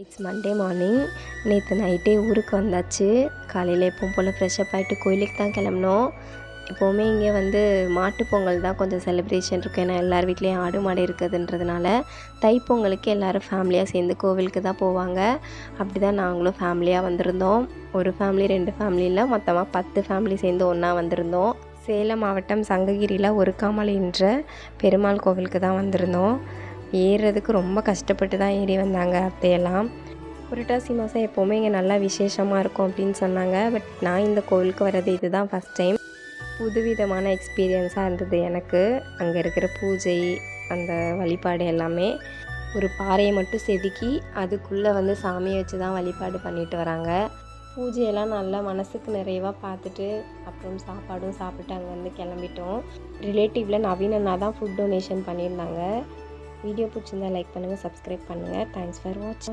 It's Monday morning. நேற்று நைட்டே ஊருக்கு வந்தாச்சு. காலையில் எப்பவும் போல் ஃப்ரெஷ்அப் ஆகிட்டு கோயிலுக்கு தான் கிளம்புனோம். எப்போவுமே இங்கே மாட்டுப் பொங்கல் தான் கொஞ்சம் செலிப்ரேஷன் இருக்கும். ஏன்னா எல்லார் வீட்லேயும் ஆடு மாடு இருக்குதுன்றதுனால தைப்பொங்கலுக்கு எல்லோரும் ஃபேமிலியாக சேர்ந்து கோவிலுக்கு தான் போவாங்க. அப்படி தான் நாங்களும் ஃபேமிலியாக வந்திருந்தோம். ஒரு ஃபேமிலி 2 ஃபேமிலியில் மொத்தமாக 10 ஃபேமிலி சேர்ந்து ஒன்றா வந்திருந்தோம். சேலம் மாவட்டம் சங்ககிரியில் ஒருக்காமலைன்ற பெருமாள் கோவிலுக்கு தான் வந்திருந்தோம். ஏறுறதுக்கு ரொம்ப கஷ்டப்பட்டு தான் ஏறி வந்தாங்க அத்தையெல்லாம். புரட்டாசி மாதம் எப்போவுமே இங்கே நல்லா விசேஷமாக இருக்கும் அப்படின்னு சொன்னாங்க. பட் நான் இந்த கோவிலுக்கு வர்றது இதுதான் ஃபஸ்ட் டைம். புதுவிதமான எக்ஸ்பீரியன்ஸாக இருந்தது எனக்கு. அங்கே இருக்கிற பூஜை, அந்த வழிபாடு எல்லாமே. ஒரு பாறையை மட்டும் செதுக்கி அதுக்குள்ளே சாமியை வச்சு தான் வழிபாடு பண்ணிட்டு வராங்க. பூஜையெல்லாம் நல்லா மனசுக்கு நிறைவாக பார்த்துட்டு அப்புறம் சாப்பாடும் சாப்பிட்டு அங்கேருந்து கிளம்பிட்டோம். ரிலேட்டிவில் நவீனன்னா தான் ஃபுட் டொனேஷன் பண்ணியிருந்தாங்க. வீடியோ பிடிச்சிருந்தா லைக் பண்ணுங்கள், சப்ஸ்கிரைப் பண்ணுங்கள். தேங்க்ஸ் ஃபார் வாட்சிங்.